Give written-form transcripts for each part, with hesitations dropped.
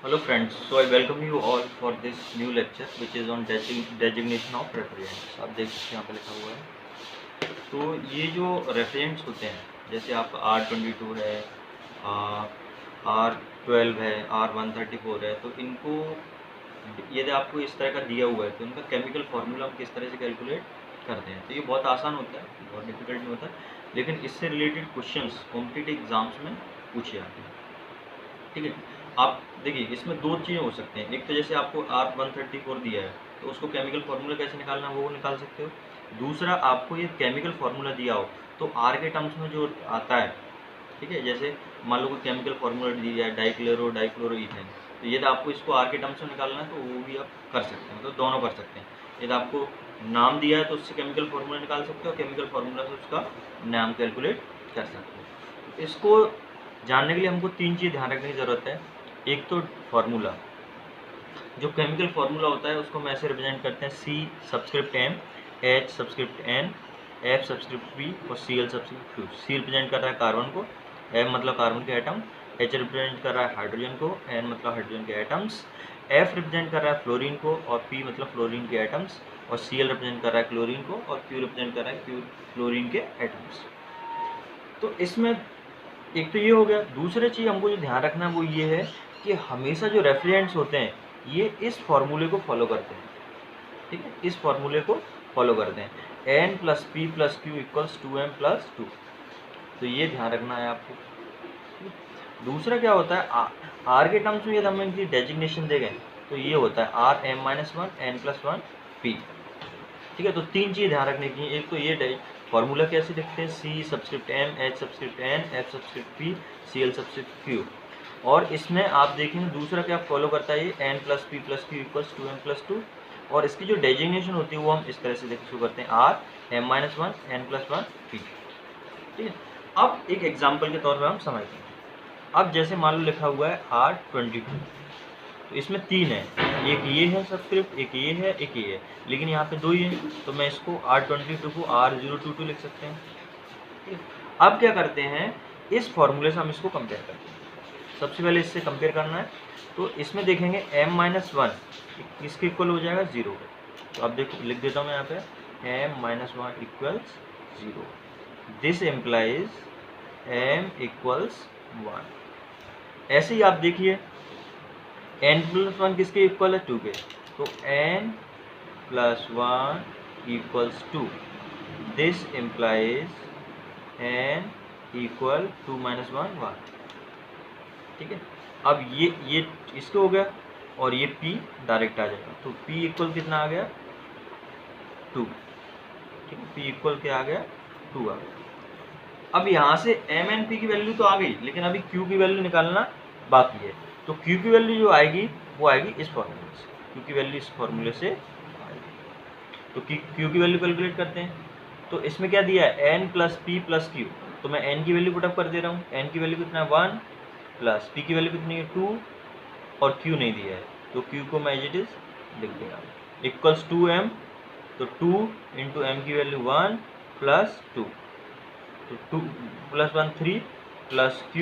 Hello friends, so I welcome you all for this new lecture which is on designation of refrigerants। आप देख सकते हैं यहाँ पे लिखा हुआ है। तो ये जो रेफ्रिजरेंट्स होते हैं, जैसे आपका R22 है, R12 है, R134 है, तो इनको यदि आपको इस तरह का दिया हुआ है तो इनका केमिकल फार्मूला हम किस तरह से कैलकुलेट करते हैं। तो ये बहुत आसान होता है, बहुत डिफिकल्ट नहीं होता, लेकिन इससे रिलेटेड क्वेश्चंस कॉम्पिटिटिव एग्जाम्स में पूछे जाते हैं। ठीक है, आप देखिए इसमें दो चीज़ें हो सकते हैं। एक तो जैसे आपको R134 दिया है तो उसको केमिकल फार्मूला कैसे निकालना है वो निकाल सकते हो। दूसरा, आपको ये केमिकल फार्मूला दिया हो तो आर के टर्म्स में जो आता है, ठीक है, जैसे मान लो कोई केमिकल फार्मूला दिया है डाइक्लोरो इथेन, तो यदि आपको इसको आर के टर्म्स में निकालना है तो वो भी आप कर सकते हैं, मतलब दोनों कर सकते हैं। यदि आपको नाम दिया है तो उससे केमिकल फार्मूला निकाल सकते हो, केमिकल फार्मूला से उसका नाम कैलकुलेट कर सकते हो। इसको जानने के लिए हमको तीन चीज़ ध्यान रखने की ज़रूरत है। एक तो फार्मूला, जो केमिकल फार्मूला होता है उसको हम ऐसे रिप्रेजेंट करते हैं C subscript M, H subscript N, F subscript P और Cl subscript Q। C represent कर रहा है कार्बन को, M मतलब कार्बन के एटम, H रिप्रेजेंट कर रहा है हाइड्रोजन को, N मतलब हाइड्रोजन के एटम्स, F रिप्रेजेंट कर रहा है फ्लोरीन को और P मतलब फ्लोरीन के एटम्स, और Cl रिप्रेजेंट कर रहा है क्लोरीन को और Q रिप्रेजेंट कर रहा है फ्लोरीन के एटम्स। तो इसमें एक तो ये हो गया। दूसरी चीज़ हमको जो ध्यान रखना है वो ये है कि हमेशा जो रेफ्रिजरेंट्स होते हैं ये इस फॉर्मूले को फॉलो करते हैं। ठीक है, इस फॉर्मूले को फॉलो करते हैं, N + P + Q = 2M + 2। तो ये ध्यान रखना है आपको। दूसरा क्या होता है, R के टर्म्स में यदि हम इनकी डेजिग्नेशन देंगे तो ये होता है Rm-1 N+1 P। ठीक है, तो तीन चीज़ ध्यान रखने की। एक तो ये फॉर्मूला कैसे लिखते हैं, C subscript M, H subscript N, F subscript P, Cl subscript Q। और इसमें आप देखेंगे दूसरा क्या फॉलो करता है, ये N + P + Q = 2M + 2। और इसकी जो डेजिग्नेशन होती है वो हम इस तरह से देखना शुरू करते हैं, Rm-1 N+1 P। ठीक है, अब एक एग्जाम्पल के तौर पर हम समझते हैं। अब जैसे मान लो लिखा हुआ है R22, तो इसमें तीन है, एक ये है सबस्क्रिप्ट, एक ये है, एक ये है, लेकिन यहाँ पे दो ही है, तो मैं इसको R22 को R022 लिख सकते हैं। ठीक है, अब क्या करते हैं, इस फॉर्मूले से हम इसको कंपेयर करते हैं। सबसे पहले इससे कंपेयर करना है, तो इसमें देखेंगे M-1 किसके इक्वल हो जाएगा, 0। तो अब देखो लिख देता हूँ मैं यहाँ पे M-1 = 0। This implies M = 1। ऐसे ही आप देखिए N+1 किसके इक्वल है, 2 के, तो N+1 = 2। This implies N = 2 - 1 1। ठीक है, अब ये इसको हो गया और ये P डायरेक्ट आ जाएगा, तो P इक्वल कितना आ गया, 2। ठीक है, P इक्वल क्या आ गया, 2 आ गया। अब यहाँ से M and P की वैल्यू तो आ गई, लेकिन अभी Q की वैल्यू निकालना बाकी है। तो Q की वैल्यू जो आएगी वो आएगी इस फॉर्मूले से, Q की वैल्यू इस फॉर्मूले से आएगी। तो Q की वैल्यू कैलकुलेट करते हैं। तो इसमें क्या दिया है, N + P + Q, तो मैं N की वैल्यू पुटअप कर दे रहा हूँ। N की वैल्यू कितना है, 1, प्लस P की वैल्यू कितनी है, 2, और Q नहीं दिया है, तो Q को मैं एज इट इज लिख देगा, इक्वल्स 2M, तो 2 × M की वैल्यू 1 + 2, तो 2 + 1 3 प्लस Q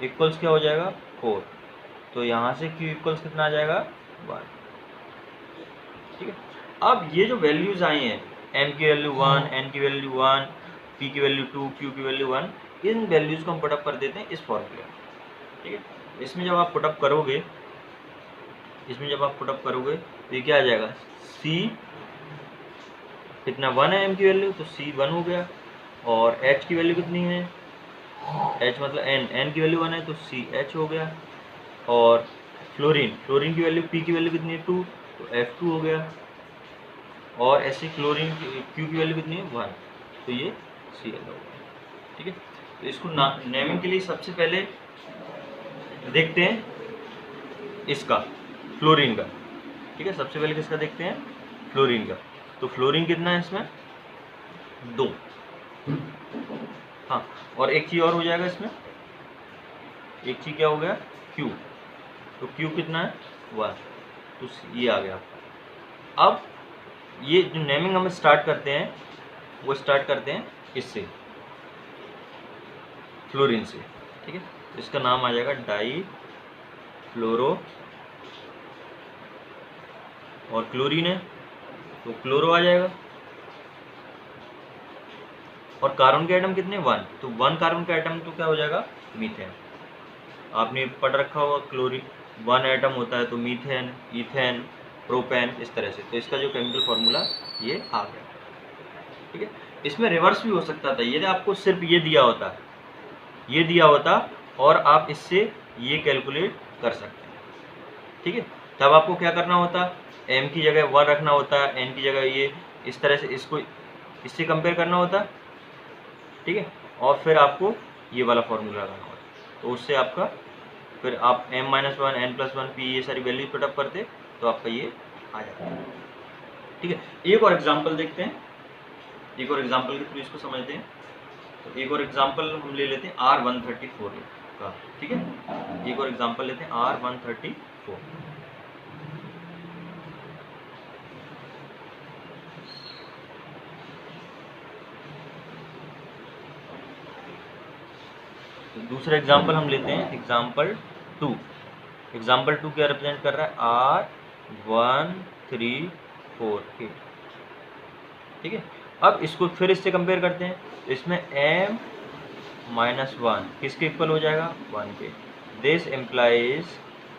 इक्वल्स क्या हो जाएगा, 4। तो यहाँ से Q इक्वल्स कितना आ जाएगा, 1। ठीक है, अब ये जो वैल्यूज आई हैं, M की वैल्यू 1, N की वैल्यू 1, P की वैल्यू 2, Q की वैल्यू 1, इन वैल्यूज को हम पुटअप कर देते हैं इस फॉर्मूले में। ठीक है, इसमें जब आप पुटअप करोगे, तो ये क्या आ जाएगा, C कितना 1 है M की वैल्यू, तो C 1 हो गया, और H की वैल्यू कितनी है, H मतलब N की वैल्यू 1 है, तो C H हो गया, और फ्लोरीन की वैल्यू P की वैल्यू कितनी है, 2, तो F2 हो गया, और ऐसे क्लोरीन Q की वैल्यू कितनी है, 1, तो ये Cl हो गया। ठीक है, तो इसको नेमिंग के लिए सबसे पहले देखते हैं इसका, फ्लोरीन का। ठीक है, सबसे पहले किसका देखते हैं, फ्लोरीन का। तो फ्लोरीन कितना है इसमें, 2। हाँ, और एक चीज़ और हो जाएगा इसमें, एक चीज़ क्या हो गया, Q, तो Q कितना है, 1, तो ये आ गया। अब ये जो नेमिंग हम स्टार्ट करते हैं वो स्टार्ट करते हैं इससे, फ्लोरीन से। ठीक है, तो इसका नाम आ जाएगा डाई फ्लोरो और क्लोरीन है तो क्लोरो आ जाएगा। और कार्बन के एटम कितने 1, तो 1 कार्बन का एटम तो क्या हो जाएगा मीथेन। आपने पढ़ रखा होगा क्लोरीन 1 एटम होता है तो मीथेन, इथेन, प्रोपेन, इस तरह से। तो इसका जो केमिकल फॉर्मूला ये आ गया। ठीक है, इसमें रिवर्स भी हो सकता था, यदि आपको सिर्फ ये दिया होता और आप इससे ये कैलकुलेट कर सकते हैं। ठीक है, तब आपको क्या करना होता, m की जगह 1 रखना होता है, n की जगह ये, इस तरह से इसको इससे कंपेयर करना होता। ठीक है, और फिर आपको ये वाला फॉर्मूला लगाना होता, तो उससे आपका फिर आप m-1 n+1 p ये सारी वैल्यू पुटअप करते तो आपका ये आ जाता है। ठीक है, एक और एग्जांपल देखते हैं, एक और एग्जांपल के थ्रू इसको समझते हैं। तो एक और एग्जांपल हम ले लेते हैं R134 का। ठीक है, एक और एग्जांपल लेते हैं R134। तो दूसरा एग्जांपल हम लेते हैं एग्जांपल 2। एग्जांपल 2 क्या रिप्रेजेंट कर रहा है, R1348। ठीक है, अब इसको फिर इससे कंपेयर करते हैं, इसमें m-1 किसके इक्वल हो जाएगा 1 के। This implies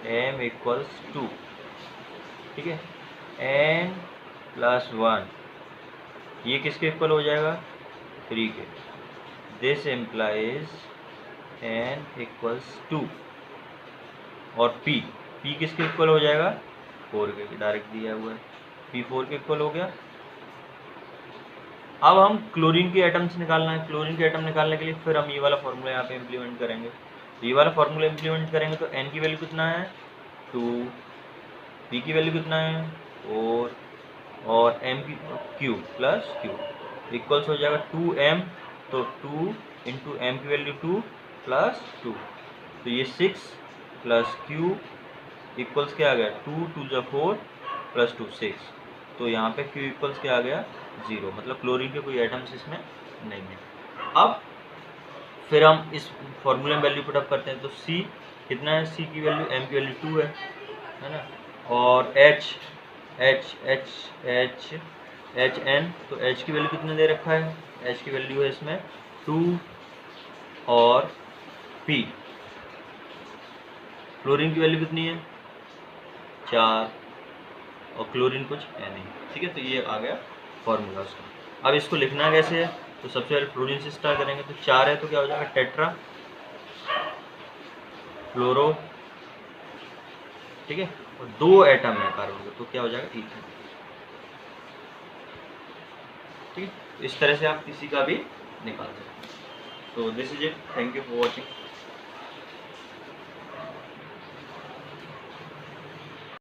m equals 2। ठीक है, n+1 ये किसके इक्वल हो जाएगा 3 के। दिस इम्प्लाइज n इक्वल्स 2 और p किसके इक्वल हो जाएगा 4 के, डायरेक्ट दिया हुआ है, p 4 के इक्वल हो गया। अब हम क्लोरीन के एटम्स निकालना है, क्लोरीन के एटम निकालने के लिए फिर हम ये वाला फॉर्मूला यहाँ पे इम्प्लीमेंट करेंगे। तो ये वाला फॉर्मूला इम्प्लीमेंट करेंगे तो n की वैल्यू कितना है 2, p की वैल्यू कितना है 4 और m की q प्लस q इक्वल्स हो जाएगा 2m, तो 2 इंटू m की वैल्यू 2 प्लस 2, तो ये 6 प्लस q इक्वल्स क्या आ गया 2 2 4 प्लस 2 6, तो यहाँ पे q इक्वल्स क्या आ गया 0, मतलब क्लोरीन के कोई एटम्स इसमें नहीं है। अब फिर हम इस फॉर्मूले में वैल्यू पुटअप करते हैं, तो c कितना है, c की वैल्यू m की वैल्यू 2 है ना, और h n, तो h की वैल्यू कितने दे रखा है, h की वैल्यू है इसमें 2 और p क्लोरीन की वैल्यू कितनी है 4 और क्लोरीन कुछ है नहीं। ठीक है, तो ये आ गया फॉर्मूला उसका। अब इसको लिखना कैसे है, तो सबसे पहले फ्लोरीन से स्टार्ट करेंगे, तो 4 है तो क्या हो जाएगा टेट्रा फ्लोरो। ठीक है, और 2 एटम है कार्बन का, तो क्या हो जाएगा इथेन। ठीक है, इस तरह से आप किसी का भी निकाल सकते हैं। तो this is it, thank you for watching.